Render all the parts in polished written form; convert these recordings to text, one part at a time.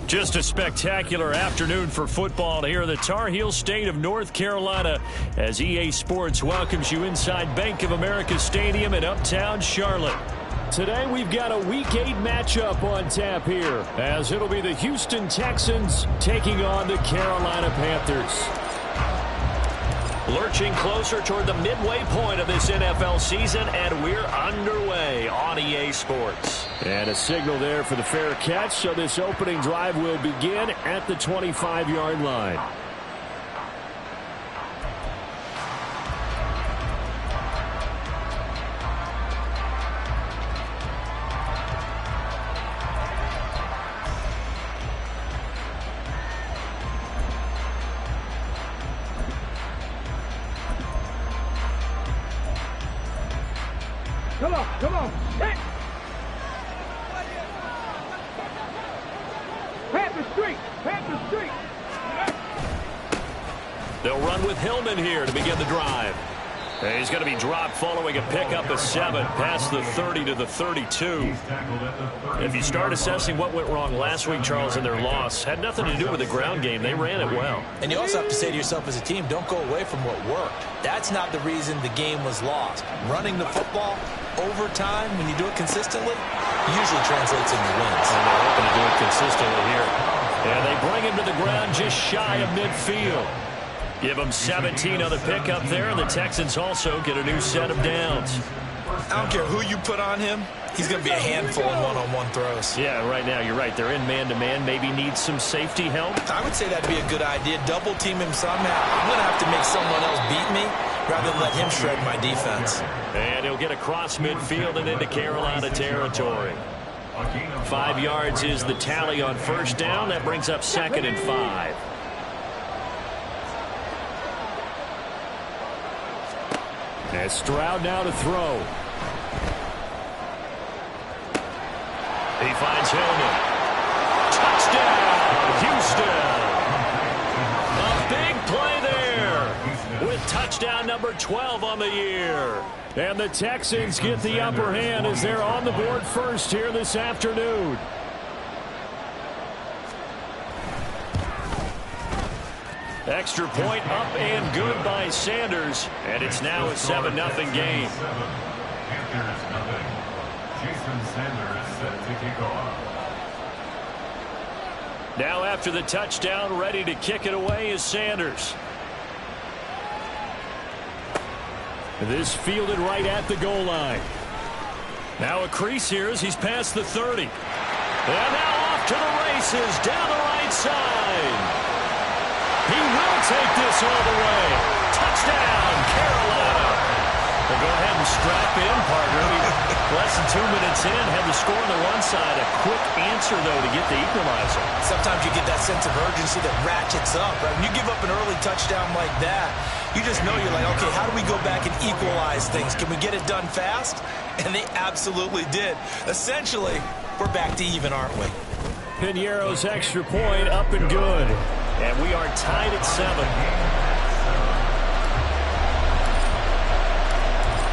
Just a spectacular afternoon for football here in the Tar Heel state of North Carolina as EA Sports welcomes you inside Bank of America Stadium in uptown Charlotte. Today we've got a Week 8 matchup on tap here as it'll be the Houston Texans taking on the Carolina Panthers. Lurching closer toward the midway point of this NFL season, and we're underway on EA Sports. And a signal there for the fair catch, so this opening drive will begin at the 25-yard line. Come on. Hey. Panther Street. They'll run with Hillman here to begin the drive. And he's going to be dropped following a pickup of 7 past the 30 to the 32. If you start assessing what went wrong last week, Charles, in their loss, had nothing to do with the ground game. They ran it well. And you also have to say to yourself as a team, don't go away from what worked. That's not the reason the game was lost. Running the football over time, when you do it consistently, usually translates into wins. And they're hoping to do it consistently here. And they bring him to the ground just shy of midfield. Give him 17 on the pickup there, and the Texans also get a new set of downs. I don't care who you put on him. He's going to be a handful in one-on-one throws. Yeah, right now, you're right. They're in man-to-man. Maybe needs some safety help. I would say that'd be a good idea. Double team him somehow. I'm going to have to make someone else beat me rather than let him shred my defense. And he'll get across midfield and into Carolina territory. 5 yards is the tally on first down. That brings up 2nd and 5. And Stroud now to throw. He finds Hillman. Touchdown, Houston. A big play there with touchdown number 12 on the year. And the Texans get the upper hand as they're on the board first here this afternoon. Extra point up and good by Sanders, and it's now a 7-0 game. Now after the touchdown, ready to kick it away is Sanders. This fielded right at the goal line. Now a crease here as he's past the 30. And now off to the races down the right side. He will take this all the way. Touchdown, Carolina. Well, go ahead and strap in, partner. Less than 2 minutes in, had the score on the one side. A quick answer, though, to get the equalizer. Sometimes you get that sense of urgency that ratchets up. Right? When you give up an early touchdown like that, you just know you're like, okay, how do we go back and equalize things? Can we get it done fast? And they absolutely did. Essentially, we're back to even, aren't we? Piñeiro's extra point up and good. And we are tied at 7.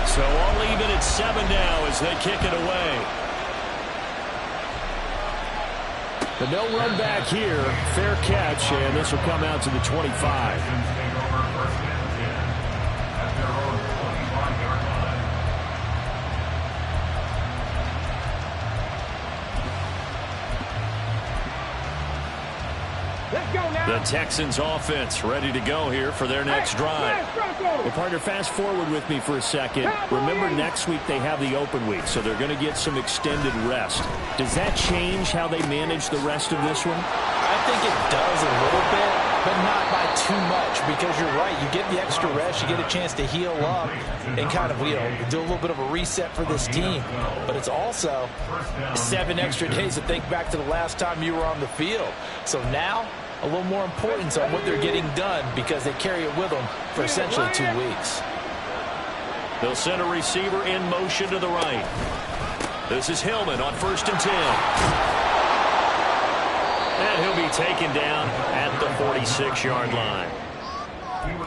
So all even at 7 now as they kick it away. But no run back here. Fair catch, and this will come out to the 25. The Texans offense ready to go here for their next drive. Well, partner, fast forward with me for a second. Remember, next week they have the open week, so they're going to get some extended rest. Does that change how they manage the rest of this one? I think it does a little bit, but not by too much, because you're right. You get the extra rest, you get a chance to heal up and kind of, do a little bit of a reset for this team. But it's also 7 extra days to think back to the last time you were on the field. So now, a little more importance on what they're getting done because they carry it with them for essentially 2 weeks. They'll send a receiver in motion to the right. This is Hillman on 1st and 10. And he'll be taken down at the 46-yard line.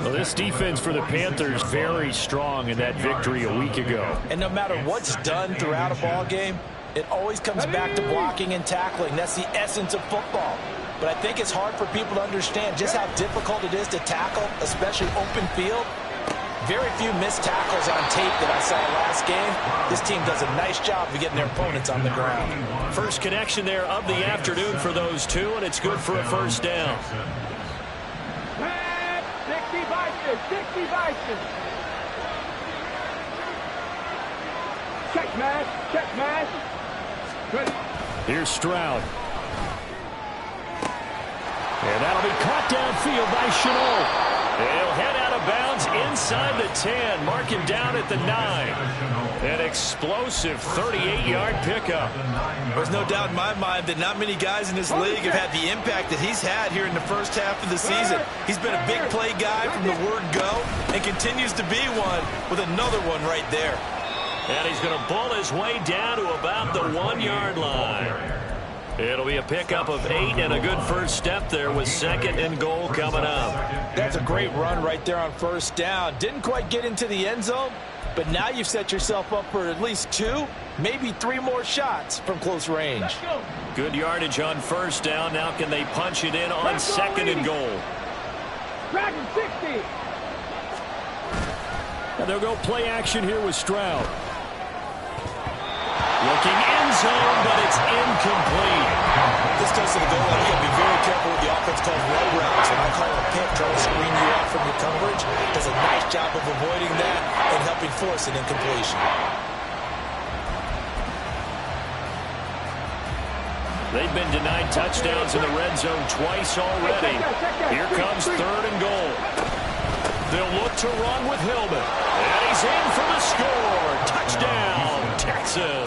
Well, this defense for the Panthers very strong in that victory a week ago. And no matter what's done throughout a ball game, It always comes back to blocking and tackling. That's the essence of football. But I think it's hard for people to understand just how difficult it is to tackle, especially open field. Very few missed tackles on tape that I saw last game. This team does a nice job of getting their opponents on the ground. First connection there of the afternoon for those two, and it's good for a first down. 60 Vikings, 60 Vikings. Check man. Ready. Here's Stroud. And that'll be caught downfield by Chenault. He'll head out of bounds inside the 10. Mark him down at the 9. An explosive 38-yard pickup. There's no doubt in my mind that not many guys in this league have had the impact that he's had here in the first half of the season. He's been a big play guy from the word go and continues to be one with another one right there. And he's going to bull his way down to about the 1-yard line. It'll be a pickup of 8 and a good first step there with 2nd and goal coming up. That's a great run right there on first down. Didn't quite get into the end zone, but now you've set yourself up for at least 2, maybe 3 more shots from close range. Good yardage on first down. Now can they punch it in on 2nd and goal? Dragon 60. And they'll go play action here with Stroud. Looking end zone, but it's incomplete. This goes to the goal line. You got to be very careful with the offense calls run routes. When I call a pick, trying to screen you out from your coverage, does a nice job of avoiding that and helping force an incompletion. They've been denied touchdowns in the red zone twice already. Here comes 3rd and goal. They'll look to run with Hillman. And he's in for the score. Touchdown, Texans.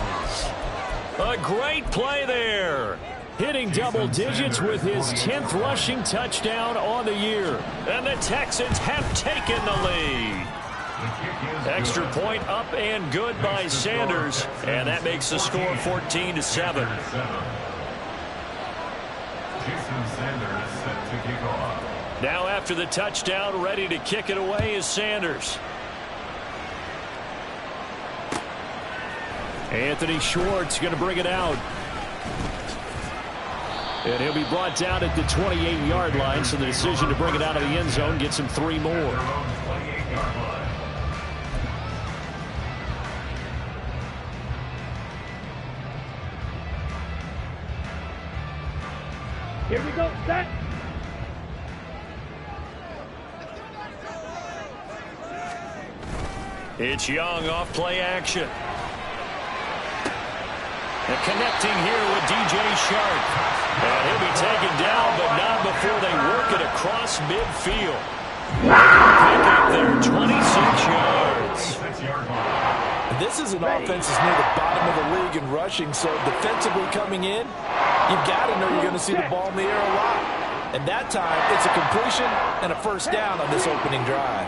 A great play there. Hitting double digits with his 10th rushing touchdown on the year. And the Texans have taken the lead. Extra point up and good by Sanders. And that makes the score 14-7. Now after the touchdown, ready to kick it away is Sanders. Anthony Schwartz going to bring it out. And he'll be brought down at the 28-yard line, so the decision to bring it out of the end zone gets him 3 more. Here we go, set. It's Young off play action. And connecting here with DJ Shark. And he'll be taken down, but not before they work it across midfield. Pick up there, 26 yards. This is an offense that's near the bottom of the league in rushing, so defensively coming in, you've got to know you're going to see the ball in the air a lot. And that time, it's a completion and a first down on this opening drive.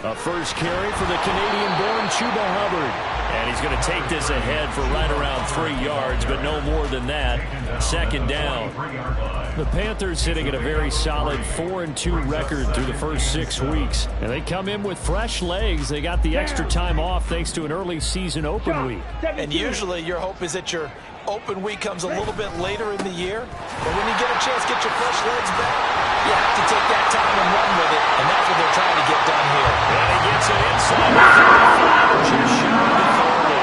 A first carry for the Canadian-born Chuba Hubbard. And he's going to take this ahead for right around 3 yards, but no more than that. 2nd down. The Panthers sitting at a very solid 4-2 record through the first 6 weeks. And they come in with fresh legs. They got the extra time off thanks to an early season open week. And usually your hope is that your open week comes a little bit later in the year. But when you get a chance to get your fresh legs back, you have to take that time and run with it. And that's what they're trying to get done here. And he gets it inside the 35, just shy of the 30.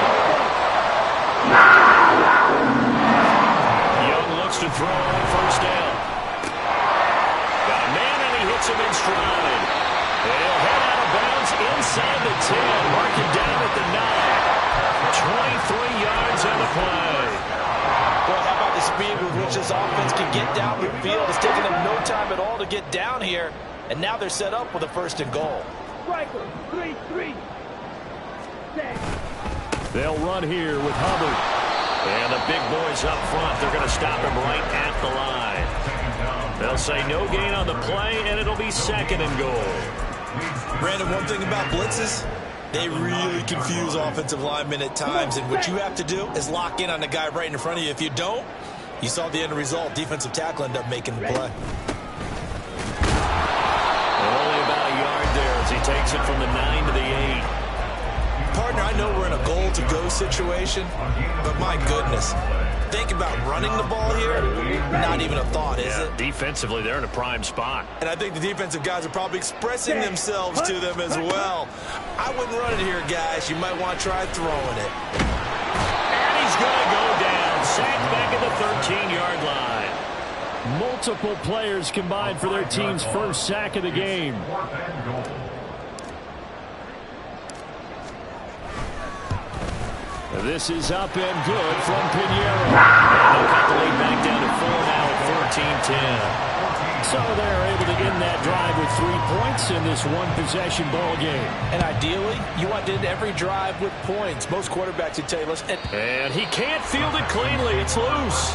Young looks to throw on first down. Got a man and he hits him in stride. And he'll head out of bounds inside the 10. Mark him down at the 9. 23 yards on the play. Boy, how about the speed with which this offense can get down the field? It's taken them no time at all to get down here. And now they're set up with a 1st and goal. Striker, 3-3. They'll run here with Hubbard. And the big boys up front, they're going to stop him right at the line. They'll say no gain on the play, and it'll be 2nd and goal. Brandon, one thing about blitzes, they really confuse offensive linemen at times, and what you have to do is lock in on the guy right in front of you. If you don't, you saw the end result. Defensive tackle ended up making the play. Only about a yard there as he takes it from the 9 to the 8. Partner, I know we're in a goal-to-go situation, but my goodness, think about running the ball here. Not even a thought, is it? Defensively, they're in a prime spot. And I think the defensive guys are probably expressing themselves to them as well. I wouldn't run it here, guys. You might want to try throwing it. And he's going to go down. Sacked back at the 13-yard line. Multiple players combined for their team's first sack of the game. This is up and good from Pinheiro. And they'll cut the lead back down to 4 now at 14-10. So they're able to end that drive with 3 points in this one-possession ball game. And ideally, you want to end every drive with points. Most quarterbacks would tell you, listen. And he can't field it cleanly. It's loose.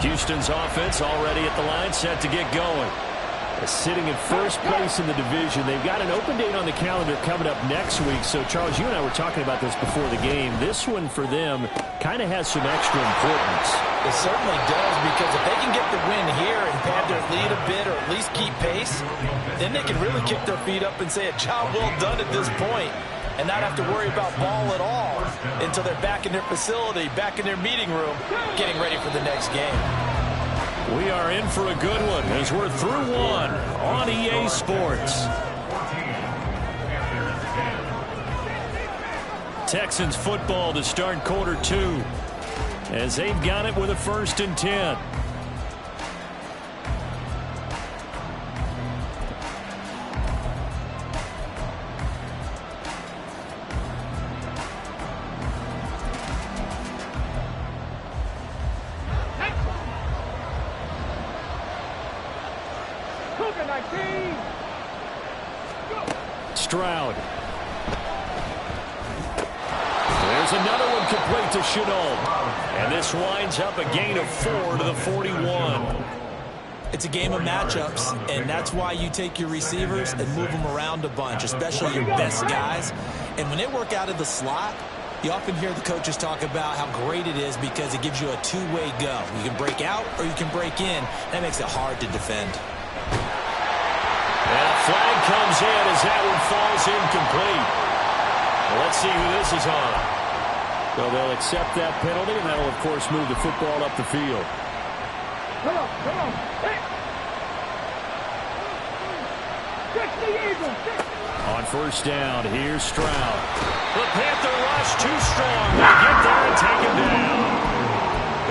Houston's offense already at the line, set to get going. Sitting in first place in the division. They've got an open date on the calendar coming up next week. So, Charles, you and I were talking about this before the game. This one for them kind of has some extra importance. It certainly does, because if they can get the win here and pad their lead a bit or at least keep pace, then they can really kick their feet up and say a job well done at this point and not have to worry about ball at all until they're back in their facility, back in their meeting room, getting ready for the next game. We are in for a good one as we're through one on EA Sports. Texans football to start quarter 2 as they've got it with a 1st and 10. Stroud. There's another one complete to Chenault. And this winds up a gain of 4 to the 41. It's a game of matchups, and that's why you take your receivers and move them around a bunch, especially your best guys. And when they work out of the slot, you often hear the coaches talk about how great it is because it gives you a two-way go. You can break out or you can break in. That makes it hard to defend. And a flag comes in as that one falls incomplete. Well, let's see who this is on. So they'll accept that penalty, and that'll, of course, move the football up the field. Come on, come on. Hey. Check the Eagles. On 1st down, here's Stroud. The Panther rush too strong. They get there and take him down.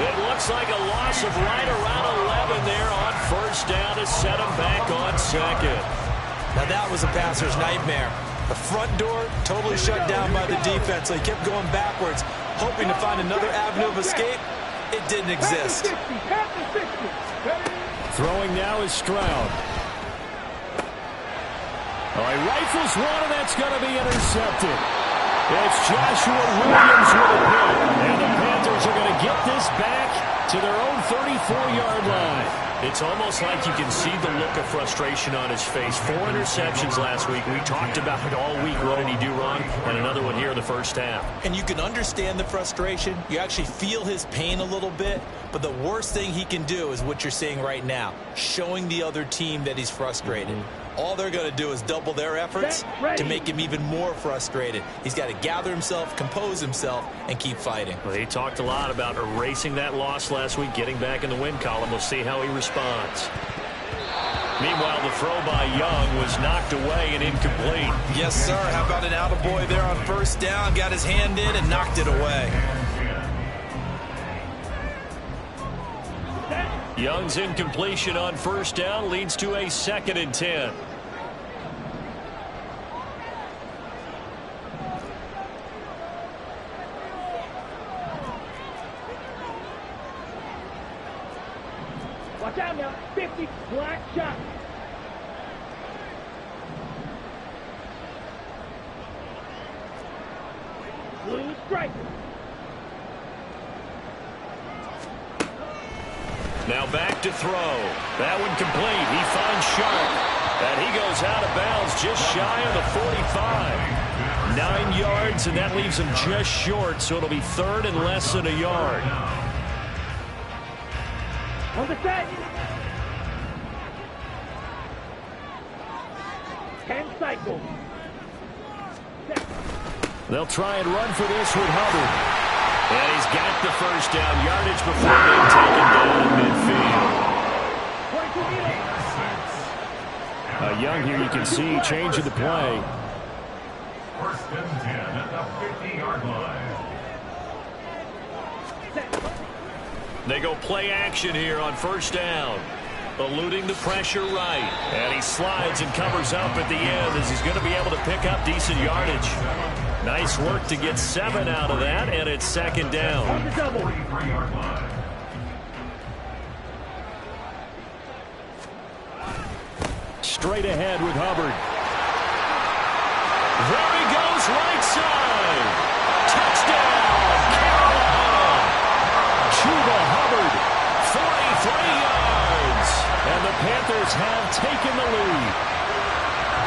It looks like a loss of right around 11 there on 1st down to set him back on 2nd. Now that was a passer's nightmare. The front door totally shut down by the defense. So he kept going backwards, hoping to find another avenue of escape. It didn't exist. Throwing now is Stroud. Oh, he rifles one, and that's going to be intercepted. It's Joshua Williams with a pick. And the Panthers are going to get this back to their own 34-yard line. It's almost like you can see the look of frustration on his face. 4 interceptions last week. We talked about it all week. What did he do wrong? And another one here in the 1st half. And you can understand the frustration. You actually feel his pain a little bit. But the worst thing he can do is what you're seeing right now, showing the other team that he's frustrated. All they're going to do is double their efforts to make him even more frustrated. He's got to gather himself, compose himself, and keep fighting. Well, he talked a lot about erasing that loss last week, getting back in the win column. We'll see how he responds. Meanwhile, the throw by Young was knocked away and incomplete. Yes, sir. How about an attaboy there on 1st down? Got his hand in and knocked it away. Young's incompletion on 1st down leads to a 2nd and 10. Watch out now. 50, black shot. Blue striker. Now back to throw. That one complete. He finds Sharp. And he goes out of bounds just shy of the 45. 9 yards, and that leaves him just short, so it'll be third and less than a yard. On the set. 10 cycles. They'll try and run for this with Hubbard. And he's got the first down yardage before being taken down in midfield. Young here, you can see, changing the play. First and 10 at the 50-yard line. They go play action here on first down. Eluding the pressure right. And he slides and covers up at the end as he's going to be able to pick up decent yardage. Nice work to get 7 out of that, and it's second down. On the double. 43-yard line. Straight ahead with Hubbard. There he goes, right side. Touchdown, Carolina. Chuba Hubbard, 43 yards. And the Panthers have taken the lead.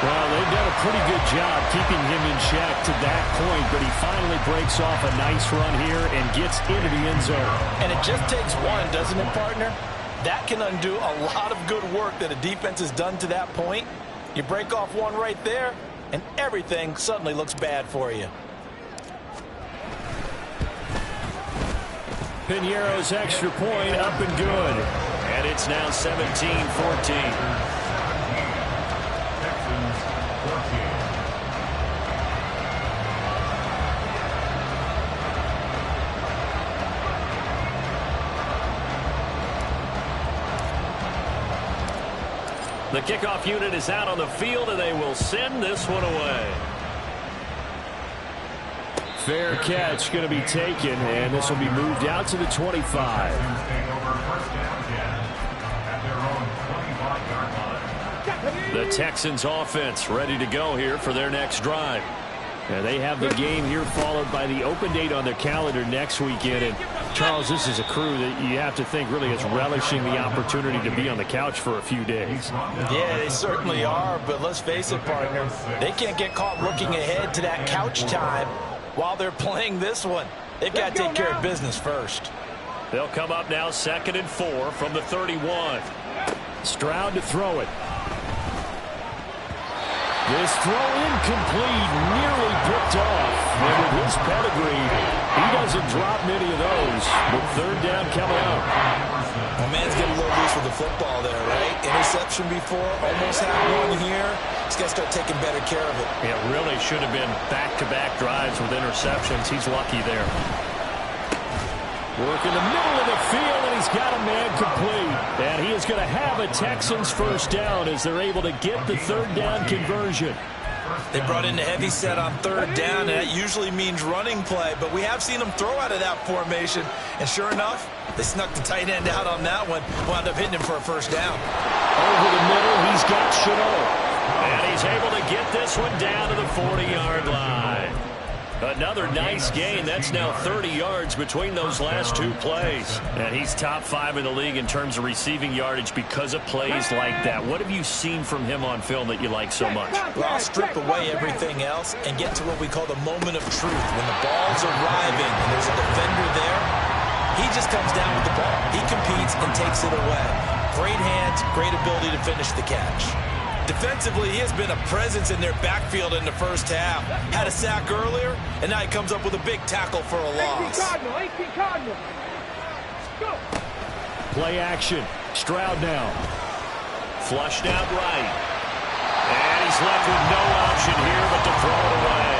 Well, they've done a pretty good job keeping him in check to that point, but he finally breaks off a nice run here and gets into the end zone. And it just takes one, doesn't it, partner? That can undo a lot of good work that a defense has done to that point. You break off one right there, and everything suddenly looks bad for you. Piñeiro's extra point up and good. And it's now 17-14. Texans 14. The kickoff unit is out on the field, and they will send this one away. Fair catch going to be taken, and this will be moved out to the 25. Texans take over first down again at their own 25-yard line. The Texans offense ready to go here for their next drive. And they have the game here followed by the open date on their calendar next weekend. And Charles, this is a crew that you have to think really is relishing the opportunity to be on the couch for a few days. Yeah, they certainly are, but let's face it, partner, they can't get caught looking ahead to that couch time while they're playing this one. They've got to take care of business first. They'll come up now 2nd and 4 from the 31. Stroud to throw it. This throw incomplete, nearly picked off. And with his pedigree, he doesn't drop many of those. But third down coming up. My man's getting a little loose with the football there, right? Interception before, almost had one here. He's got to start taking better care of it. It really should have been back-to-back drives with interceptions. He's lucky there. Work in the middle of the field, and he's got a man complete. And he is going to have a Texans first down as they're able to get the third down conversion. They brought in the heavy set on third down, and that usually means running play. But we have seen them throw out of that formation. And sure enough, they snuck the tight end out on that one. Wound up hitting him for a first down. Over the middle, he's got Chanel. And he's able to get this one down to the 40-yard line. Another nice gain. That's now 30 yards between those last two plays. And he's top 5 in the league in terms of receiving yardage because of plays like that. What have you seen from him on film that you like so much? Well, I'll strip away everything else and get to what we call the moment of truth. When the ball's arriving and there's a defender there, he just comes down with the ball. He competes and takes it away. Great hands, great ability to finish the catch. Defensively, he has been a presence in their backfield in the first half. Had a sack earlier, and now he comes up with a big tackle for a loss. 18 Cardinal. Go. Play action. Stroud now. Flushed out right. And he's left with no option here but to throw it away.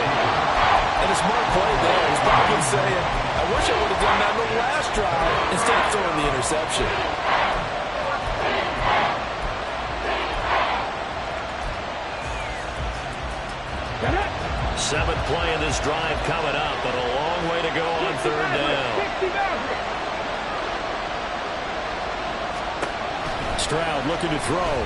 And a smart play there. He's probably saying, I wish I would have done that in the last drive instead of throwing the interception. Seventh play of this drive coming up, but a long way to go on third down. Stroud looking to throw.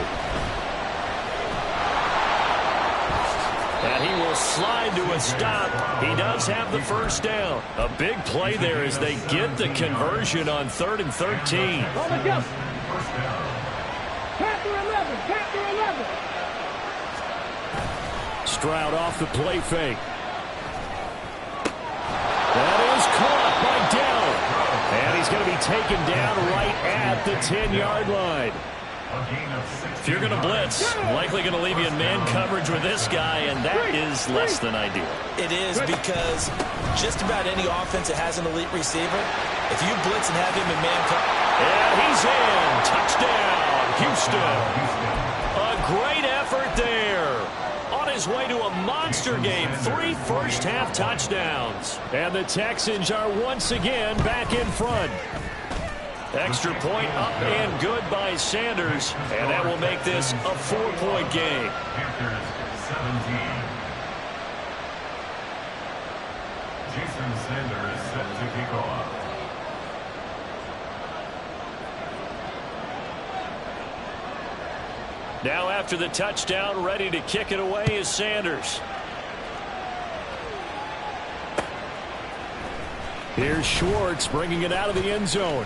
And he will slide to a stop. He does have the first down. A big play there as they get the conversion on 3rd and 13. On the jump. Panther 11. Panther 11. Stroud off the play fake. That is caught by Dell. And he's going to be taken down right at the 10-yard line. If you're going to blitz, likely going to leave you in man coverage with this guy, and that is less than ideal. It is, because just about any offense that has an elite receiver, if you blitz and have him in man coverage. And he's in. Touchdown, Houston. A great effort there. On his way to a monster game. 3 first-half touchdowns. And the Texans are once again back in front. Extra point up and good by Sanders. And that will make this a 4-point game. Panthers 17. Jason Sanders set to kick off. Now after the touchdown, ready to kick it away is Sanders. Here's Schwartz bringing it out of the end zone.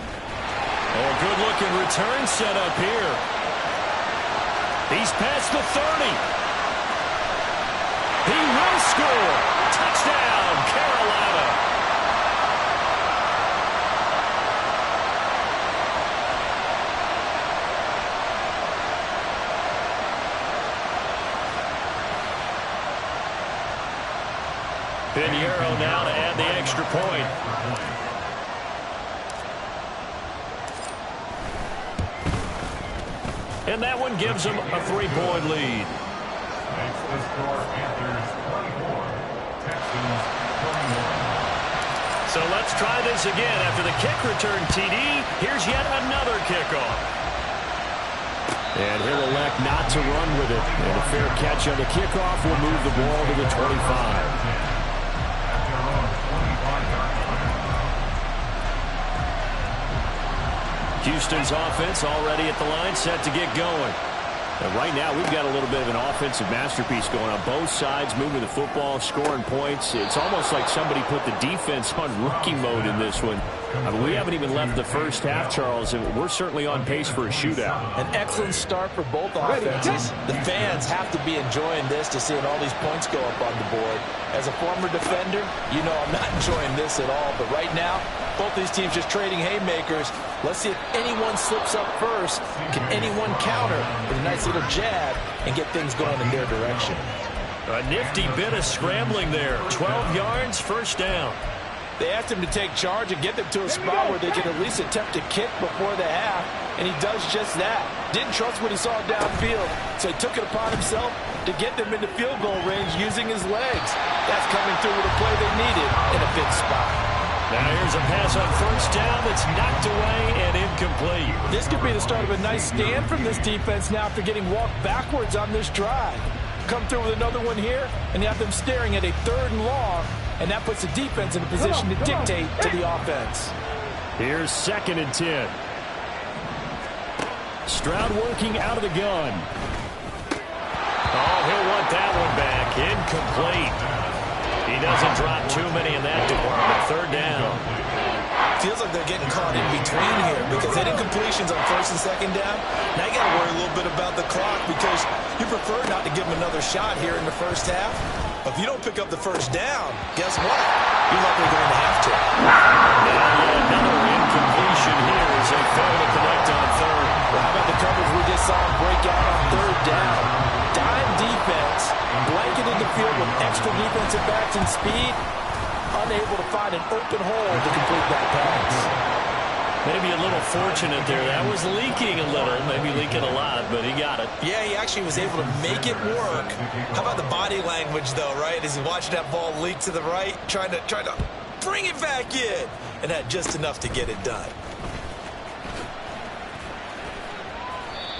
Oh, good-looking return set up here. He's past the 30. He will score. Touchdown, Carolina. Pinheiro now to add the extra point. And that one gives them a 3-point lead. Makes the score Panthers 24. Texans 21. So let's try this again. After the kick return TD, here's yet another kickoff. And he'll elect not to run with it. And a fair catch on the kickoff will move the ball to the 25. Houston's offense already at the line, set to get going. And right now, we've got a little bit of an offensive masterpiece going on both sides, moving the football, scoring points. It's almost like somebody put the defense on rookie mode in this one. I mean, we haven't even left the first half, Charles, and we're certainly on pace for a shootout. An excellent start for both offenses. The fans have to be enjoying this to seeing all these points go up on the board. As a former defender, you know I'm not enjoying this at all. But right now, both these teams just trading haymakers. Let's see if anyone slips up first. Can anyone counter with a nice little jab and get things going in their direction? A nifty bit of scrambling there. 12 yards, first down. They asked him to take charge and get them to a spot where they can at least attempt to kick before the half, and he does just that. Didn't trust what he saw downfield, so he took it upon himself to get them into field goal range using his legs. That's coming through with a play they needed in a big spot. Now here's a pass on first down that's knocked away and incomplete. This could be the start of a nice stand from this defense now after getting walked backwards on this drive. Come through with another one here, and you have them staring at a 3rd and long, and that puts the defense in a position to dictate to the offense. Here's 2nd and 10. Stroud working out of the gun. Oh, he'll want that one back. Incomplete. He doesn't drop too many in that department. 3rd down. Feels like they're getting caught in between here because they had incompletions on 1st and 2nd down. Now you got to worry a little bit about the clock because you prefer not to give them another shot here in the first half. But if you don't pick up the first down, guess what? You're likely going to have to. Now another incompletion here as they fail to connect on 3rd. Well, how about the coverage we just saw him break out on 3rd down? Dime defense, blanketed the field with extra defensive backs and speed, unable to find an open hole to complete that pass. Maybe a little fortunate there. That was leaking a little, maybe leaking a lot, but he got it. Yeah, he actually was able to make it work. How about the body language, though, right? As he watched that ball leak to the right, trying to bring it back in, and had just enough to get it done.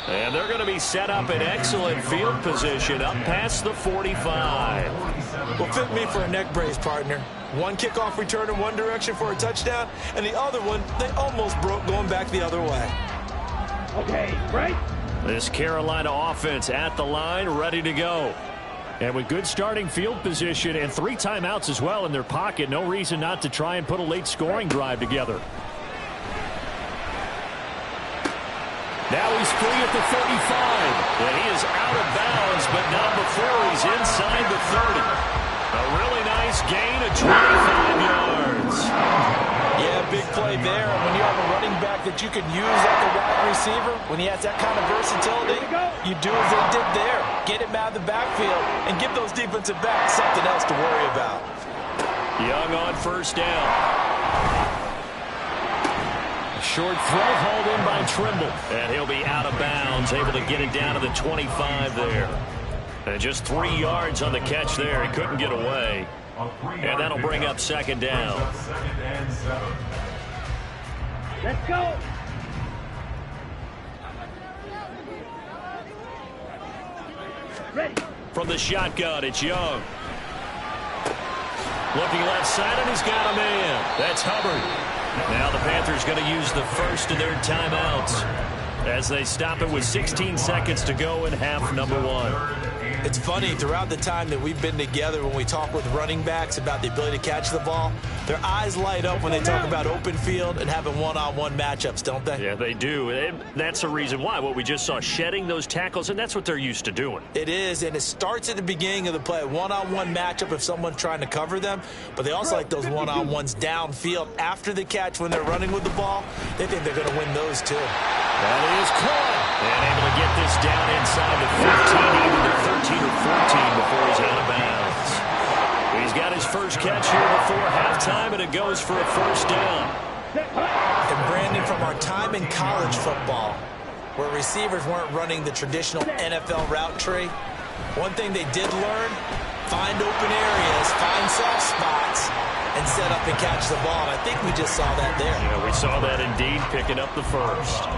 And they're going to be set up in excellent field position up past the 45. Well, fit me for a neck brace, partner. One kickoff return in one direction for a touchdown, and the other one, they almost broke going back the other way. Okay, right? This Carolina offense at the line, ready to go. And with good starting field position and 3 timeouts as well in their pocket, no reason not to try and put a late scoring drive together. Now he's free at the 35. And he is out of bounds, but not before he's inside the that you can use like a wide receiver when he has that kind of versatility, you do as they did there. Get him out of the backfield and give those defensive backs something else to worry about. Young on first down. Short throw hauled in by Trimble. And he'll be out of bounds, able to get it down to the 25 there. And just 3 yards on the catch there. He couldn't get away. And that'll bring up second down. Let's go. Ready. From the shotgun, it's Young. Looking left side, and he's got a man. That's Hubbard. Now the Panthers going to use the first of their timeouts as they stop it with 16 seconds to go in half number 1. It's funny, throughout the time that we've been together, when we talk with running backs about the ability to catch the ball, their eyes light up when they talk about open field and having one-on-one matchups, don't they? Yeah, they do. And that's the reason why. What we just saw, shedding those tackles, and that's what they're used to doing. It is, and it starts at the beginning of the play, one-on-one matchup if someone's trying to cover them, but they also like those one-on-ones downfield after the catch when they're running with the ball. They think they're going to win those too. That is caught. And able to get this down inside the 15, either the 13 or 14 before he's out of bounds. He's got his first catch here before halftime, and it goes for a first down. And Brandon, from our time in college football, where receivers weren't running the traditional NFL route tree, one thing they did learn, find open areas, find soft spots, and set up and catch the ball. And I think we just saw that there. Yeah, we saw that indeed, picking up the first.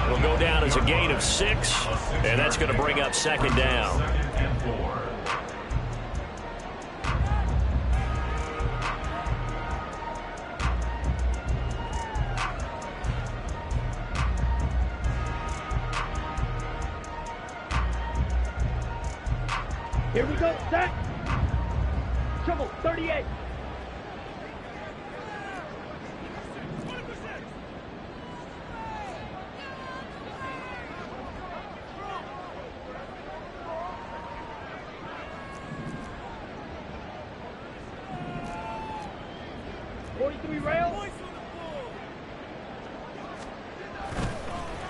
It'll go down as a gain of 6, and that's going to bring up second down. Here we go. Set. Trouble. 38.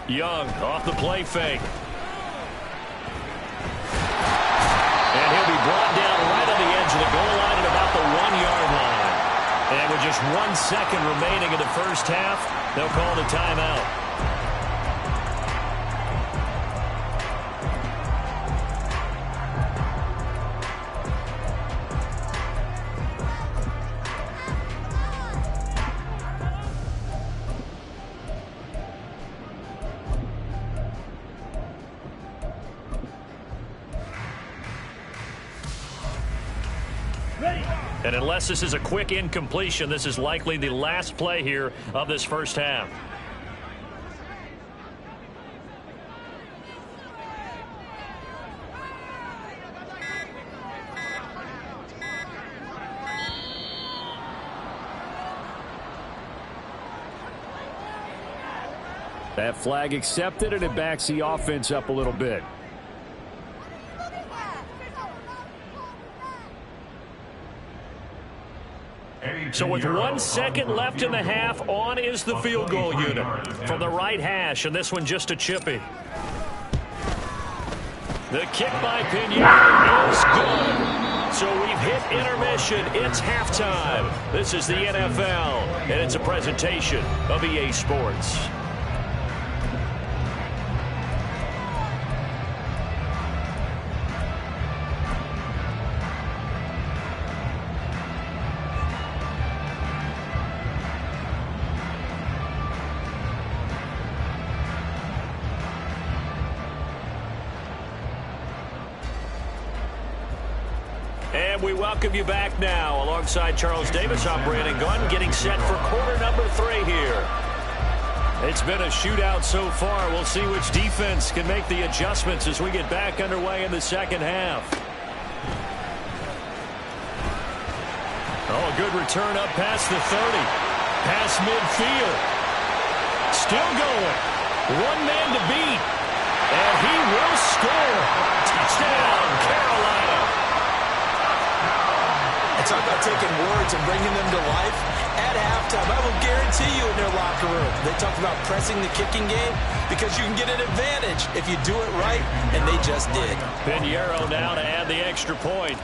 Young off the play fake. And he'll be brought down right on the edge of the goal line at about the 1-yard line. And with just 1 second remaining in the first half, they'll call the timeout. And unless this is a quick incompletion, this is likely the last play here of this first half. That flag accepted, and it backs the offense up a little bit. So with 1 second left in the half, on is the field goal unit from the right hash, and this one just a chippy. The kick by Piñon is good. So we've hit intermission. It's halftime. This is the NFL, and it's a presentation of EA Sports. And we welcome you back now. Alongside Charles Davis, I'm Brandon Gunn, getting set for quarter number 3 here. It's been a shootout so far. We'll see which defense can make the adjustments as we get back underway in the second half. Oh, a good return up past the 30. Past midfield. Still going. One man to beat. And he will score. Touchdown, Carolina. Talk about about taking words and bringing them to life, at halftime, I will guarantee you in their locker room, they talked about pressing the kicking game because you can get an advantage if you do it right, and they just did. Pinheiro now to add the extra point.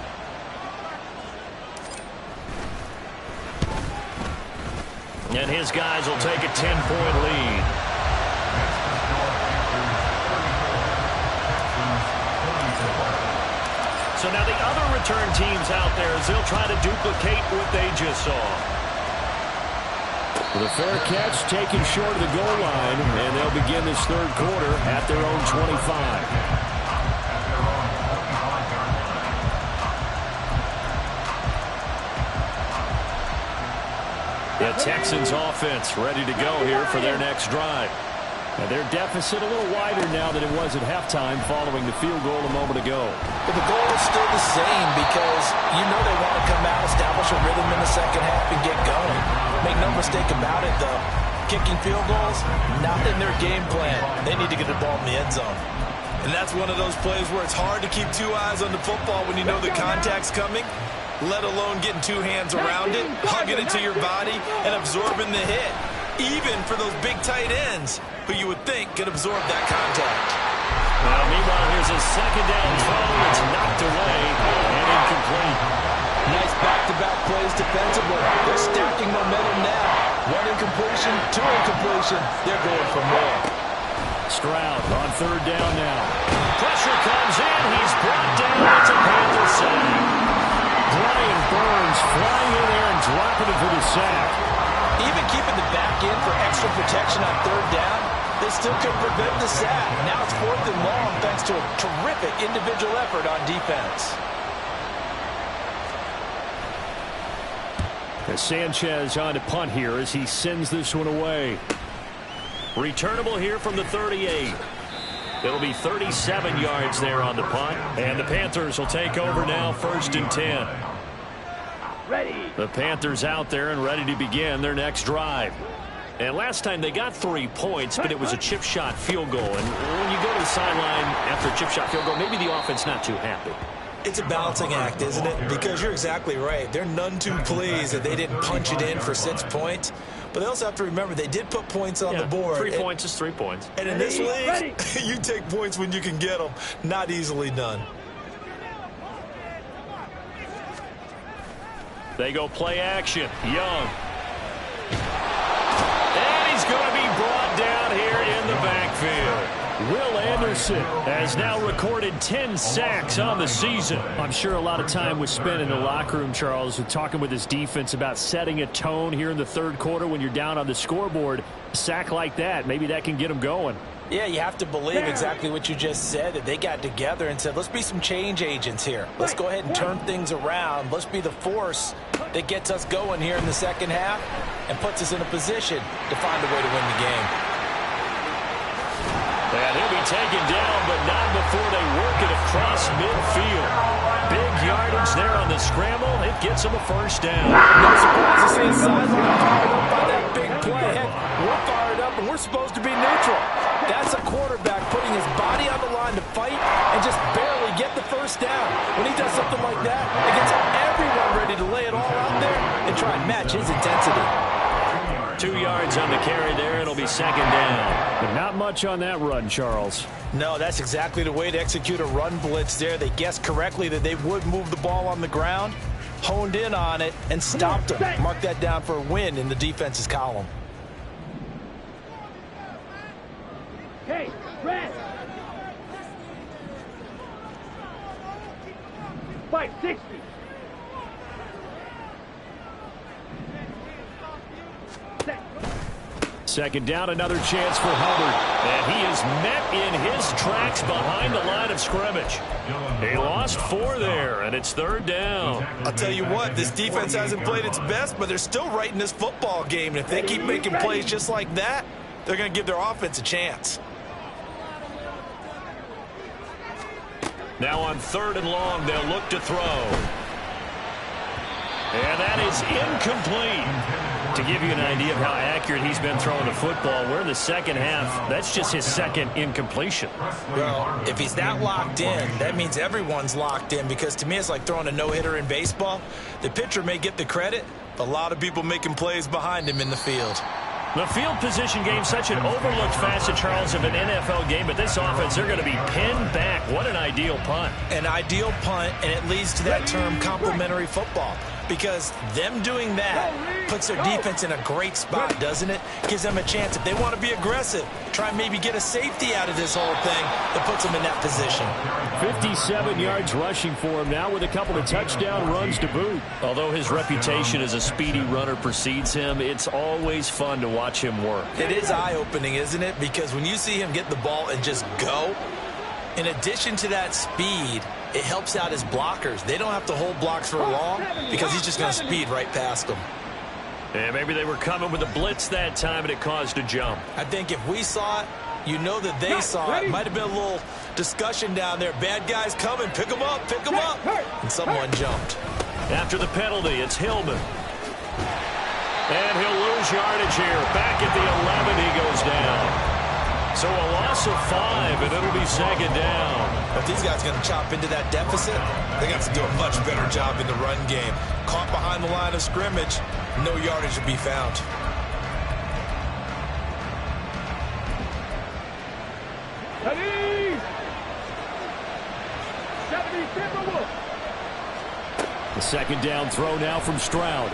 And his guys will take a 10-point lead. So now the other return teams out there as they'll try to duplicate what they just saw. The fair catch taken short of the goal line, and they'll begin this third quarter at their own 25. The Texans offense ready to go here for their next drive. Now their deficit a little wider now than it was at halftime following the field goal a moment ago. But the goal is still the same because you know they want to come out, establish a rhythm in the second half, and get going. Make no mistake about it, though. Kicking field goals, not in their game plan. They need to get the ball in the end zone. And that's one of those plays where it's hard to keep two eyes on the football when you know the contact's coming, let alone getting two hands around it, hugging it to your body, and absorbing the hit. Even for those big tight ends who you would think could absorb that contact. Well, meanwhile, here's a second down throw. It's knocked away and incomplete. Nice back-to-back plays defensively. They're stacking momentum now. One incompletion, two incompletion. They're going for more. Stroud on third down now. Pressure comes in. He's brought down. It's a Panther sack. Brian Burns flying in there and dropping it for the sack. Even keeping the back in for extra protection on third down, they still couldn't prevent the sack. Now it's 4th and long thanks to a terrific individual effort on defense. As Sanchez on to punt here as he sends this one away. Returnable here from the 38. It'll be 37 yards there on the punt. And the Panthers will take over now, 1st and 10. Ready. The Panthers out there and ready to begin their next drive. And last time they got 3 points, but it was a chip shot field goal. And when you go to the sideline after a chip shot field goal, maybe the offense not too happy. It's a balancing act, isn't it? Because you're exactly right. They're none too pleased that they didn't punch it in for 6 points. But they also have to remember they did put points on the board. 3 points is 3 points. And in this league, you take points when you can get them. Not easily done. They go play action. Young. And he's going to be brought down here in the backfield. Will Anderson has now recorded 10 sacks on the season. I'm sure a lot of time was spent in the locker room, Charles, talking with his defense about setting a tone here in the third quarter when you're down on the scoreboard. A sack like that, maybe that can get them going. Yeah, you have to believe exactly what you just said, that they got together and said, let's be some change agents here. Let's go ahead and turn things around. Let's be the force that gets us going here in the second half and puts us in a position to find a way to win the game. And he'll be taken down, but not before they work it across midfield. Big yardage there on the scramble. It gets him a 1st down. No surprise to see his sideline fired up by that big play. Heck, we're fired up, and we're supposed to be neutral. That's a quarterback putting his body on the line to fight and just barely get the 1st down. When he does something like that, it gets everyone ready to lay it all out there and try and match his intensity. 2 yards on the carry there. It'll be 2nd down. But not much on that run, Charles. No, that's exactly the way to execute a run blitz there. They guessed correctly that they would move the ball on the ground, honed in on it, and stopped them. Mark that down for a win in the defense's column. Hey, rest. 560. Second down, another chance for Hubbard. And he is met in his tracks behind the line of scrimmage. He lost 4 there, and it's 3rd down. I'll tell you what, this defense hasn't played its best, but they're still right in this football game. And if they keep making plays just like that, they're going to give their offense a chance. Now on 3rd and long, they'll look to throw. And that is incomplete. To give you an idea of how accurate he's been throwing the football, we're in the second half. That's just his second incompletion. Well, if he's that locked in, that means everyone's locked in, because to me it's like throwing a no-hitter in baseball. The pitcher may get the credit, a lot of people making plays behind him in the field. The field position game, such an overlooked facet, Charles, of an NFL game, but this offense, they're going to be pinned back. What an ideal punt. An ideal punt, and it leads to that term complementary football, because them doing that puts their defense in a great spot, doesn't it? Gives them a chance, if they want to be aggressive, try and maybe get a safety out of this whole thing that puts them in that position. 57 yards rushing for him now with a couple of touchdown runs to boot. Although his reputation as a speedy runner precedes him, it's always fun to watch him work. It is eye-opening, isn't it? Because when you see him get the ball and just go, in addition to that speed, it helps out his blockers. They don't have to hold blocks for long because he's just going to speed right past them. And maybe they were coming with a blitz that time and it caused a jump. I think if we saw it, you know that they saw it. Might have been a little discussion down there. Bad guys coming. Pick them up. Pick them up. And someone jumped. After the penalty, it's Hillman. And he'll lose yardage here. Back at the 11, he goes down. So a loss of 5, and it'll be second down. If these guys are going to chop into that deficit, they got to do a much better job in the run game. Caught behind the line of scrimmage, no yardage to be found. The second down throw now from Stroud.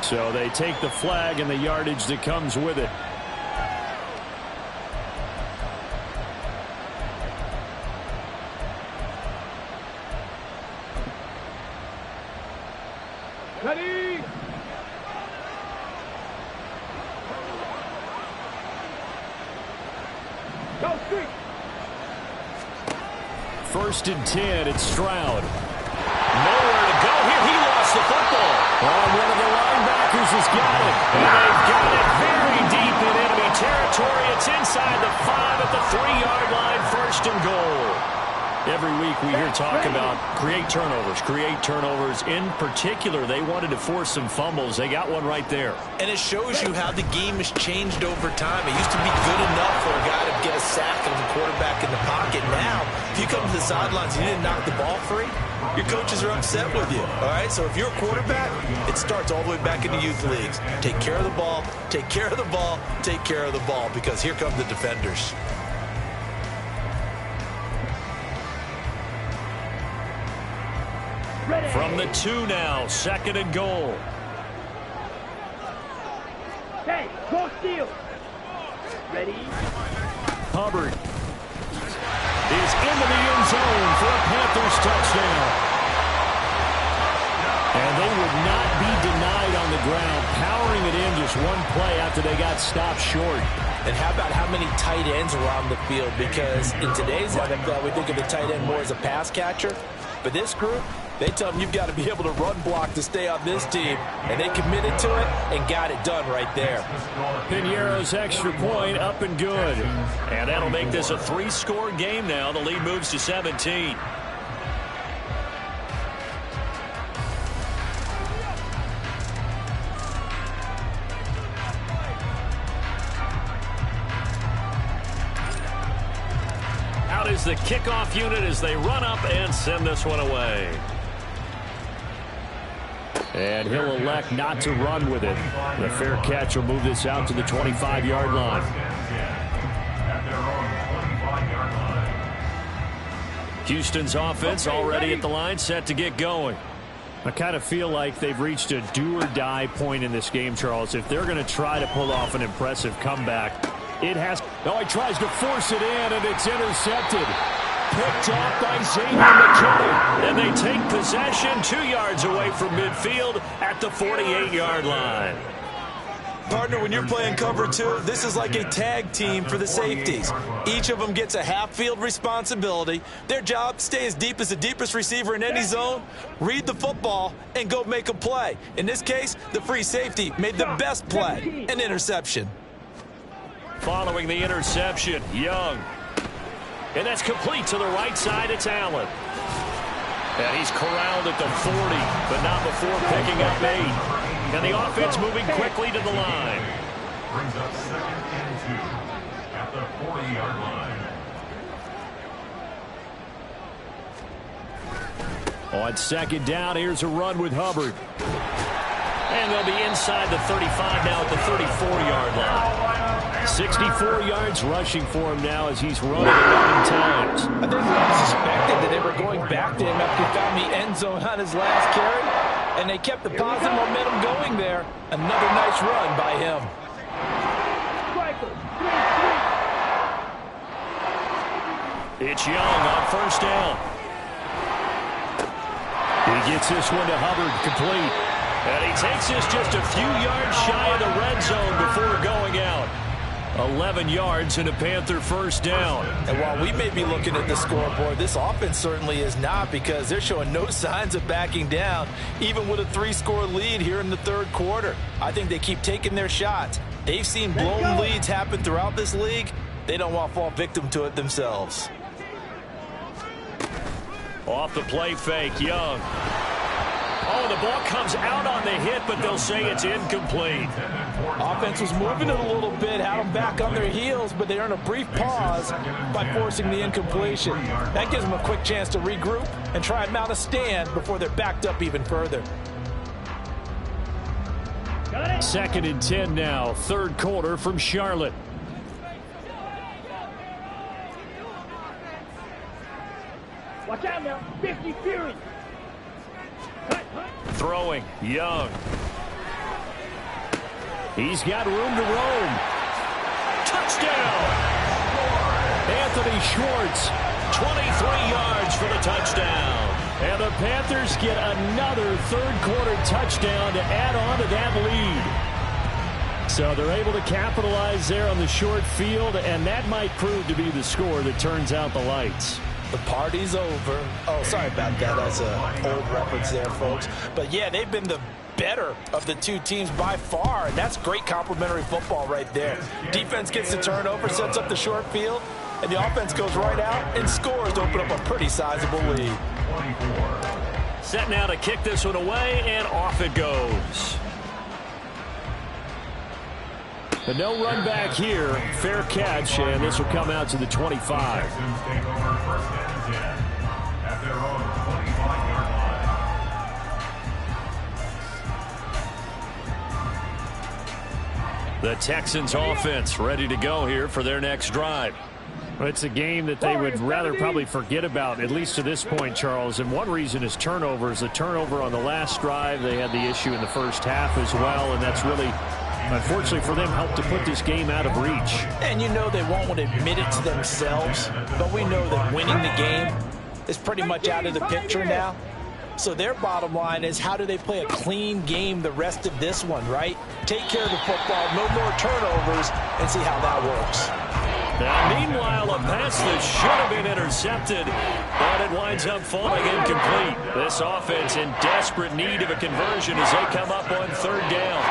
So they take the flag and the yardage that comes with it. Ready? Go street. First and 10, it's Stroud. Nowhere to go here. He lost the football. And one of the linebackers has got it. And they've got it very deep in enemy territory. It's inside the 5 at the 3-yard line. First and goal. Every week we hear talk about create turnovers. In particular, they wanted to force some fumbles. They got one right there. And it shows you how the game has changed over time. It used to be good enough for a guy to get a sack of the quarterback in the pocket. Now, if you come to the sidelines and you didn't knock the ball free, your coaches are upset with you. All right, so if you're a quarterback, it starts all the way back in the youth leagues. Take care of the ball, take care of the ball, take care of the ball, because here come the defenders. From the 2 now, second and goal. Hey, go steal. Ready? Hubbard is into the end zone for a Panthers touchdown. And they would not be denied on the ground, powering it in just one play after they got stopped short. And how about how many tight ends are on the field? Because in today's NFL, we think of the tight end more as a pass catcher. But this group, they tell them you've got to be able to run block to stay on this team. And they committed to it and got it done right there. Piñeiro's extra point up and good. And that'll make this a 3-score game now. The lead moves to 17. Out is the kickoff unit as they run up and send this one away. And he'll elect not to run with it. The fair catch will move this out to the 25-yard line. Houston's offense already at the line, set to get going. I kind of feel like they've reached a do-or-die point in this game, Charles. If they're going to try to pull off an impressive comeback, it has. Oh, he tries to force it in, and it's intercepted. Picked off by Xavier McKinney. And they take possession 2 yards away from midfield at the 48-yard line. Partner, when you're playing cover 2, this is like a tag team for the safeties. Each of them gets a half-field responsibility. Their job, stay as deep as the deepest receiver in any zone, read the football, and go make a play. In this case, the free safety made the best play, an interception. Following the interception, Young. And that's complete to the right side. It's Allen. And he's corralled at the 40, but not before picking up 8. And the offense moving quickly to the line. Brings up 2nd and 2 at the 40-yard line. On 2nd down, here's a run with Hubbard. And they'll be inside the 35 now at the 34-yard line. 64 yards rushing for him now as he's run it 11 times. I think we suspected that they were going back to him after he found the end zone on his last carry, and they kept the positive momentum going there. Another nice run by him. It's Young on 1st down. He gets this one to Hubbard, complete. And he takes this just a few yards shy of the red zone before going out. 11 yards and a Panther 1st down. And while we may be looking at the scoreboard, this offense certainly is not, because they're showing no signs of backing down, even with a 3-score lead here in the 3rd quarter. I think they keep taking their shots. They've seen blown leads happen throughout this league. They don't want to fall victim to it themselves. Off the play fake, Young. Oh, the ball comes out on the hit, but they'll say it's incomplete. Offense was moving it a little bit, had them back on their heels, but they earned a brief pause by forcing the incompletion. That gives them a quick chance to regroup and try and mount a stand before they're backed up even further. 2nd and 10 now, 3rd quarter from Charlotte. Watch out now. 50 Fury. Throwing, Young. He's got room to roam. Touchdown! Anthony Schwartz. 23 yards for the touchdown. And the Panthers get another 3rd quarter touchdown to add on to that lead. So they're able to capitalize there on the short field, and that might prove to be the score that turns out the lights. The party's over. Oh, sorry about that. That's an old reference there, folks. But, yeah, they've been the better of the two teams by far, and that's great complimentary football right there. Defense gets the turnover, sets up the short field, and the offense goes right out and scores to open up a pretty sizable lead. Set now to kick this one away, and off it goes. But no run back here. Fair catch, and this will come out to the 25. Texans take over 1st and 10 at their own 25-yard line. The Texans offense ready to go here for their next drive. Well, it's a game that they would rather probably forget about, at least to this point, Charles. And one reason is turnovers. The turnover on the last drive, they had the issue in the first half as well, and that's really, unfortunately for them, helped to put this game out of reach. And you know they won't want to admit it to themselves, but we know that winning the game is pretty much out of the picture now. So their bottom line is, how do they play a clean game the rest of this one, right? Take care of the football, no more turnovers, and see how that works. Now, meanwhile, a pass that should have been intercepted, but it winds up falling incomplete. This offense in desperate need of a conversion as they come up on 3rd down.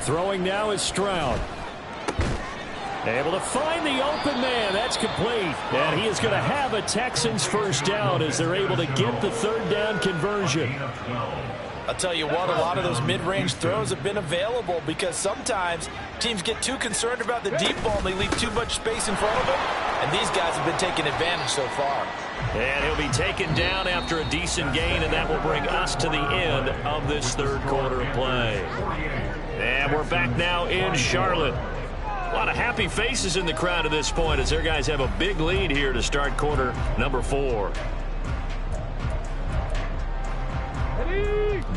Throwing now is Stroud. Able to find the open man. That's complete. And he is going to have a Texans 1st down as they're able to get the 3rd down conversion. I'll tell you what, a lot of those mid-range throws have been available because sometimes teams get too concerned about the deep ball and they leave too much space in front of them. And these guys have been taking advantage so far. And he'll be taken down after a decent gain, and that will bring us to the end of this 3rd quarter of play. And we're back now in Charlotte. A lot of happy faces in the crowd at this point as their guys have a big lead here to start quarter number 4.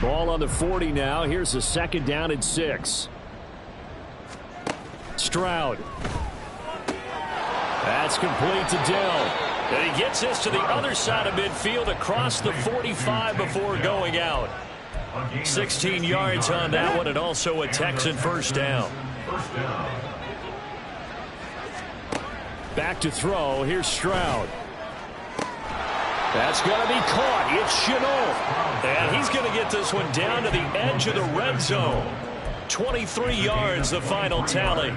Ball on the 40 now. Here's the 2nd down and 6. Stroud. That's complete to Dell. And he gets this to the other side of midfield across the 45 before going out. 16 yards on that one, and also a Texan 1st down. Back to throw. Here's Stroud. That's going to be caught. It's Chenault. And he's going to get this one down to the edge of the red zone. 23 yards, the final tally.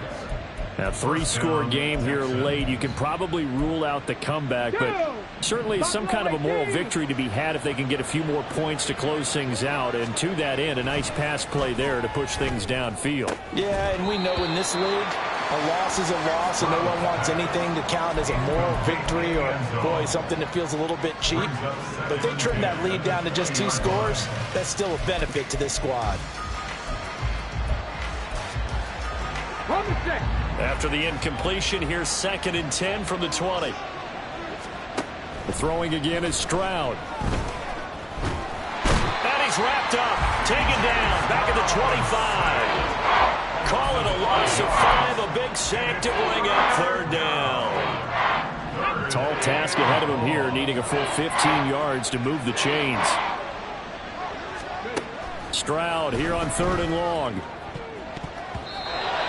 A 3-score game here late. You can probably rule out the comeback, but certainly some kind of a moral victory to be had if they can get a few more points to close things out. And to that end, a nice pass play there to push things downfield. Yeah, and we know in this league, a loss is a loss, and no one wants anything to count as a moral victory or, boy, something that feels a little bit cheap. But if they trim that lead down to just 2 scores, that's still a benefit to this squad. After the incompletion, here's 2nd and 10 from the 20. The throwing again is Stroud. And he's wrapped up, taken down, back at the 25. Call it a loss of 5, a big sack to bring up 3rd down. Tall task ahead of him here, needing a full 15 yards to move the chains. Stroud here on 3rd and long.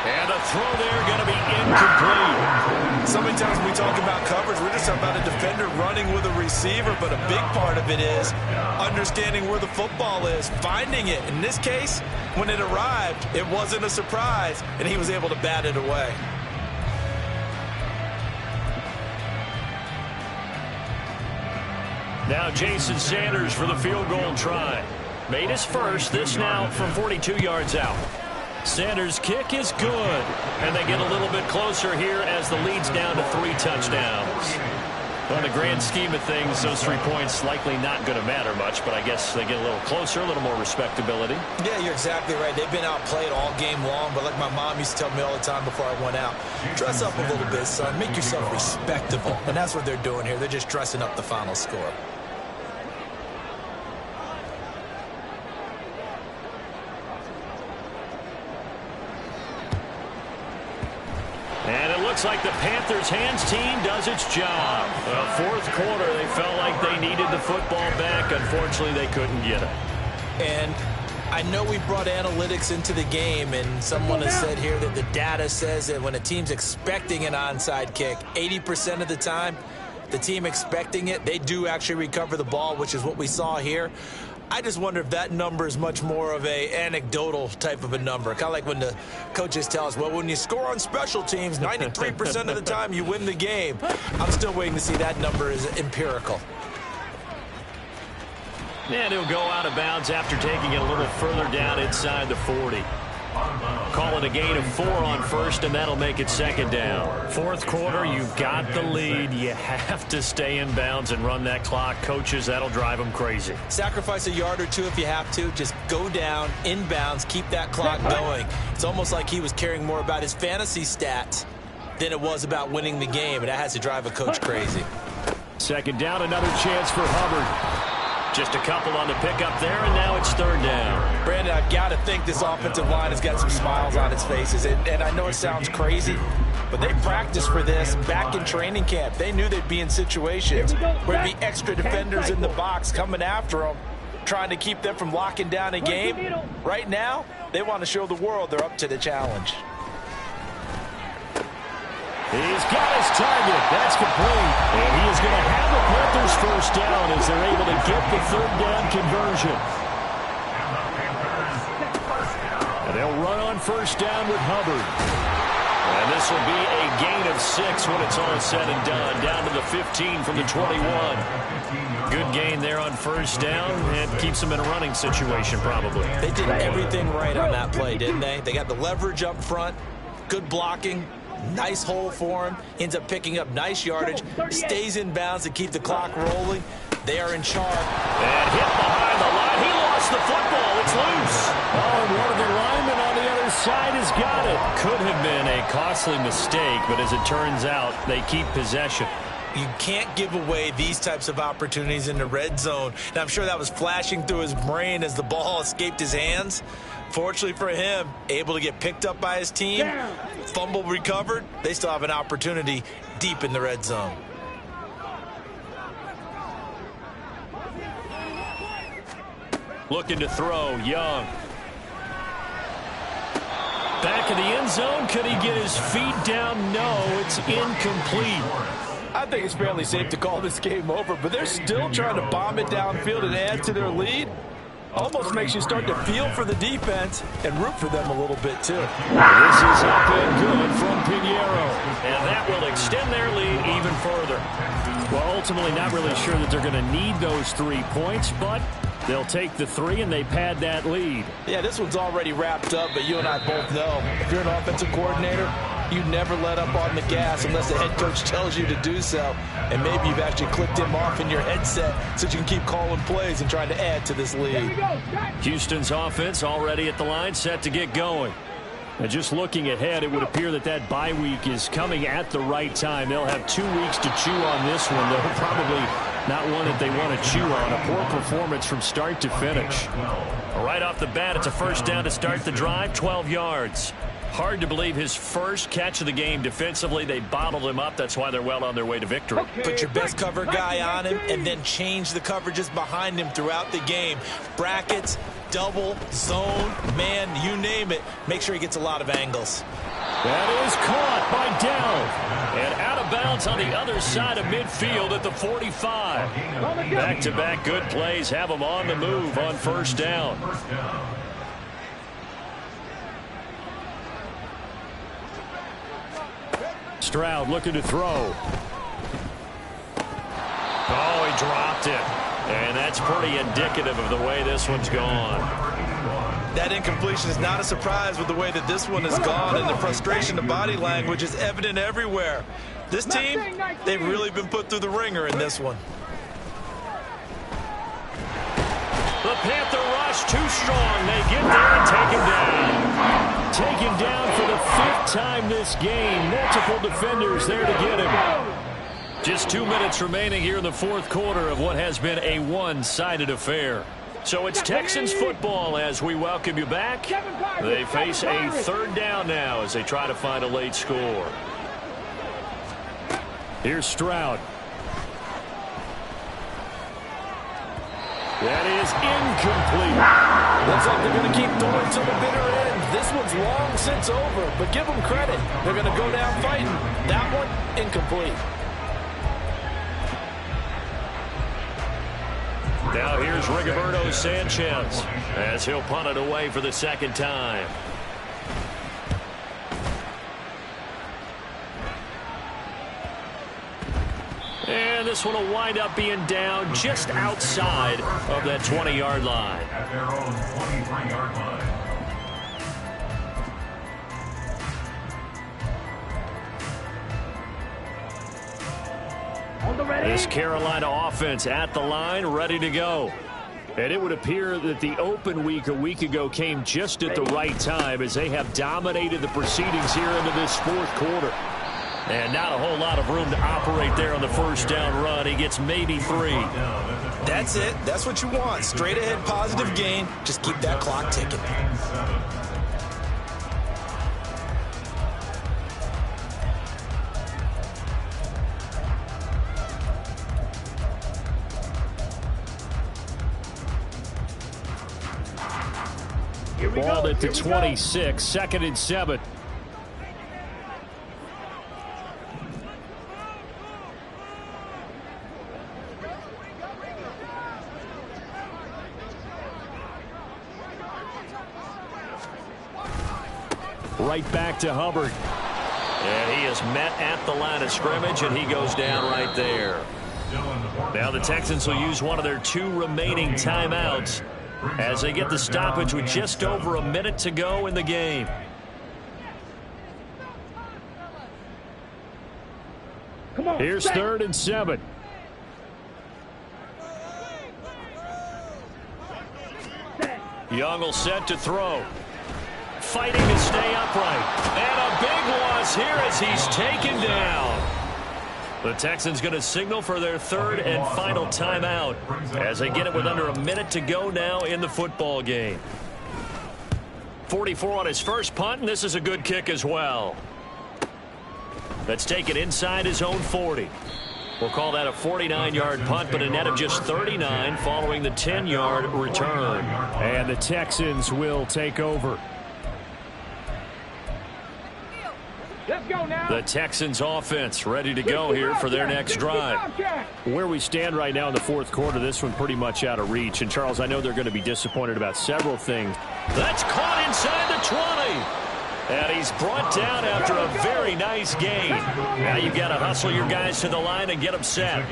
And a throw there going to be incomplete. So many times when we talk about coverage, we're just talking about a defender running with a receiver, but a big part of it is understanding where the football is, finding it. In this case, when it arrived, it wasn't a surprise, and he was able to bat it away. Now Jason Sanders for the field goal try. Made his first, this now from 42 yards out. Sanders' kick is good, and they get a little bit closer here as the lead's down to 3 touchdowns. On the grand scheme of things, those 3 points likely not going to matter much, but I guess they get a little closer, a little more respectability. Yeah, you're exactly right. They've been outplayed all game long, but like my mom used to tell me all the time before I went out, dress up a little bit, son. Make yourself respectable. And that's what they're doing here. They're just dressing up the final score. And it looks like the Panthers' hands team does its job. 4th quarter, they felt like they needed the football back. Unfortunately, they couldn't get it. And I know we brought analytics into the game, and someone has said here that the data says that when a team's expecting an onside kick, 80% of the time, the team expecting it, they do actually recover the ball, which is what we saw here. I just wonder if that number is much more of a anecdotal type of a number. Kind of like when the coaches tell us, well, when you score on special teams, 93% of the time you win the game. I'm still waiting to see that number is empirical. And he'll go out of bounds after taking it a little further down inside the 40. Call it a gain of 4 on first, and that'll make it 2nd down. 4th quarter, you've got the lead. You have to stay in bounds and run that clock. Coaches, that'll drive them crazy. Sacrifice a yard or 2 if you have to. Just go down, in bounds, keep that clock going. It's almost like he was caring more about his fantasy stats than it was about winning the game, and that has to drive a coach crazy. 2nd down, another chance for Hubbard. Just a couple on the pickup there, and now it's 3rd down. Brandon, I've got to think this offensive line has got some smiles on its faces. And I know it sounds crazy, but they practiced for this back in training camp. They knew they'd be in situations where there'd be extra defenders in the box coming after them, trying to keep them from locking down a game. Right now, they want to show the world they're up to the challenge. He's got his target. That's complete. And he is going to have the Panthers first down as they're able to get the 3rd down conversion. And they'll run on 1st down with Hubbard. And this will be a gain of 6 when it's all said and done. Down to the 15 from the 21. Good gain there on 1st down. And keeps them in a running situation probably. They did everything right on that play, didn't they? They got the leverage up front, good blocking. Nice hole for him. Ends up picking up nice yardage. Stays in bounds to keep the clock rolling. They are in charge. And hit behind the line. He lost the football. It's loose. Oh, and one of the linemen on the other side has got it. Could have been a costly mistake, but as it turns out, they keep possession. You can't give away these types of opportunities in the red zone. And I'm sure that was flashing through his brain as the ball escaped his hands. Fortunately for him, able to get picked up by his team, fumble recovered. They still have an opportunity deep in the red zone. Looking to throw, Young. Back in the end zone, could he get his feet down? No, it's incomplete. I think it's fairly safe to call this game over, but they're still trying to bomb it downfield and add to their lead. Almost makes you start to feel for the defense and root for them a little bit, too. This is up and good from Pinheiro. And that will extend their lead even further. Well, ultimately not really sure that they're going to need those 3 points, but they'll take the 3 and they pad that lead. Yeah, this one's already wrapped up, but you and I both know if you're an offensive coordinator, you never let up on the gas unless the head coach tells you to do so. And maybe you've actually clicked him off in your headset so you can keep calling plays and trying to add to this lead. Houston's offense already at the line, set to get going. And just looking ahead, it would appear that that bye week is coming at the right time. They'll have 2 weeks to chew on this one. They'll probably not one that they want to chew on. A poor performance from start to finish. Right off the bat, it's a first down to start the drive, 12 yards. Hard to believe his first catch of the game defensively. They bottled him up. That's why they're well on their way to victory. Put your best cover guy on him and then change the coverages behind him throughout the game. Brackets, double, zone, man, you name it. Make sure he gets a lot of angles. That is caught by Dell. And out of bounds on the other side of midfield at the 45. Back-to-back good plays have them on the move on first down. Stroud looking to throw. Oh, he dropped it. And that's pretty indicative of the way this one's gone. That incompletion is not a surprise with the way that this one has gone, and the frustration of body language is evident everywhere. This team, they've really been put through the ringer in this one. The Panther rush too strong. They get there and take him down. Taken down for the 5th time this game. Multiple defenders there to get him. Just 2 minutes remaining here in the 4th quarter of what has been a one-sided affair. So it's Texans football as we welcome you back. They face a 3rd down now as they try to find a late score. Here's Stroud. That is incomplete. Looks like they're going to keep throwing to the bitter end. This one's long since over, but give them credit. They're going to go down fighting. That one, incomplete. Now here's Rigoberto Sanchez as he'll punt it away for the 2nd time. And this one will wind up being down just outside of that 20-yard line. At their own 23-yard line. This Carolina offense at the line, ready to go. And it would appear that the open week a week ago came just at the right time as they have dominated the proceedings here into this 4th quarter. And not a whole lot of room to operate there on the first down run. He gets maybe 3. That's it. That's what you want. Straight ahead positive gain. Just keep that clock ticking. Ball at the 26, 2nd and 7. Right back to Hubbard. And he is met at the line of scrimmage, and he goes down right there. Now the Texans will use one of their 2 remaining timeouts as they get the stoppage with just over a minute to go in the game. Here's 3rd and 7. Young will set to throw. Fighting to stay upright. And a big loss here as he's taken down. The Texans going to signal for their 3rd and final timeout as they get it with under a minute to go now in the football game. 44 on his first punt, and this is a good kick as well. That's taken inside his own 40. We'll call that a 49-yard punt, but a net of just 39 following the 10-yard return. And the Texans will take over. Let's go now. The Texans offense ready to go here for their next drive. Where we stand right now in the fourth quarter, this one pretty much out of reach. And, Charles, I know they're going to be disappointed about several things. That's caught inside the 20. And he's brought down after a very nice gain. Now you've got to hustle your guys to the line and get them set.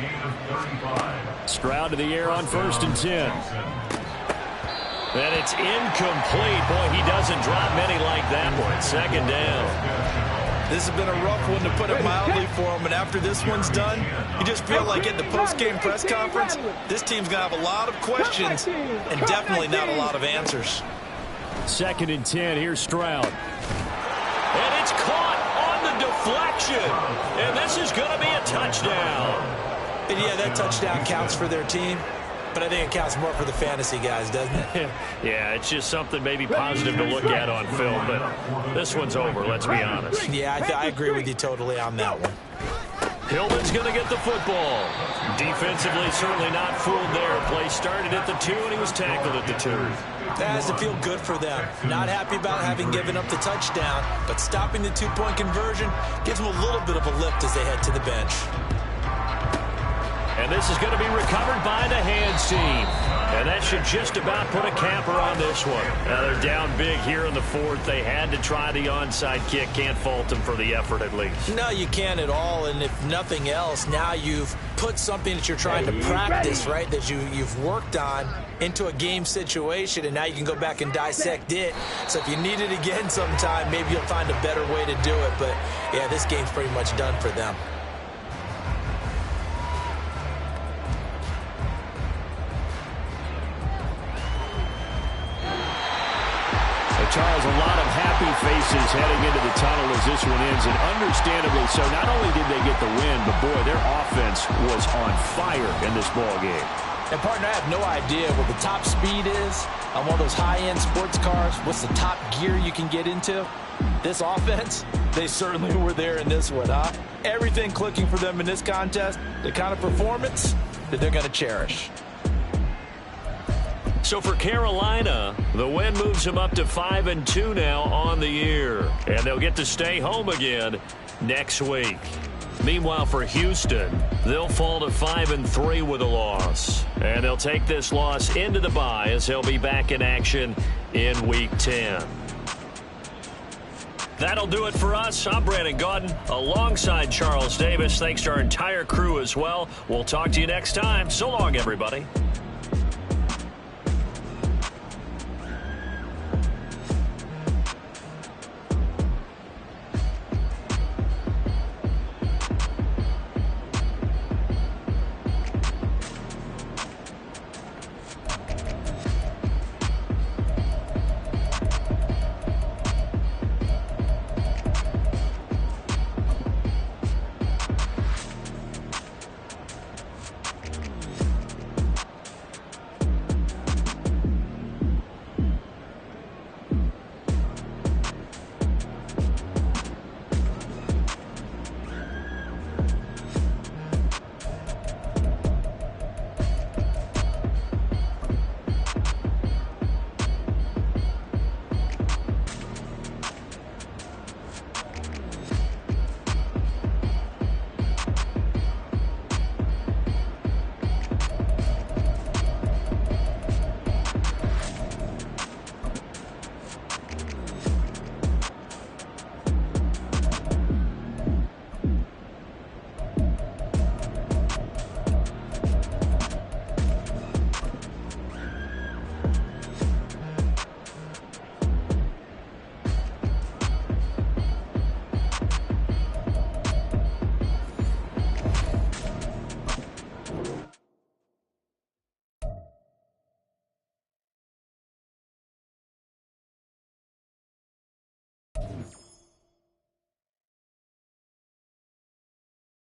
Stroud to the air on 1st and 10. And it's incomplete. Boy, he doesn't drop many like that one. 2nd down. This has been a rough one, to put it mildly, for him. And after this one's done, you just feel like at the post-game press conference, this team's going to have a lot of questions and definitely not a lot of answers. 2nd and 10. Here's Stroud. And it's caught on the deflection. And this is going to be a touchdown. And yeah, that touchdown counts for their team. But I think it counts more for the fantasy guys, doesn't it? Yeah, it's just something maybe positive to look at on film. But this one's over, let's be honest. Yeah, I agree with you totally on that one. Hillman's going to get the football. Defensively, certainly not fooled there. Play started at the 2, and he was tackled at the 2. That has to feel good for them. Not happy about having given up the touchdown, but stopping the 2-point conversion gives them a little bit of a lift as they head to the bench. And this is going to be recovered by the hands team. And that should just about put a capper on this one. Now they're down big here in the 4th. They had to try the onside kick. Can't fault them for the effort at least. No, you can't at all. And if nothing else, now you've put something that you're trying to practice, right, that you've worked on into a game situation, and now you can go back and dissect it. So if you need it again sometime, maybe you'll find a better way to do it. But, yeah, this game's pretty much done for them. Charles, a lot of happy faces heading into the tunnel as this one ends, and understandably so. Not only did they get the win, but, boy, their offense was on fire in this ball game. And, partner, I have no idea what the top speed is on one of those high-end sports cars. What's the top gear you can get into? This offense, they certainly were there in this one, huh? Everything clicking for them in this contest, the kind of performance that they're going to cherish. So for Carolina, the win moves them up to 5-2 now on the year. And they'll get to stay home again next week. Meanwhile, for Houston, they'll fall to 5-3 with a loss. And they'll take this loss into the bye as they'll be back in action in Week 10. That'll do it for us. I'm Brandon Gaudin alongside Charles Davis. Thanks to our entire crew as well. We'll talk to you next time. So long, everybody.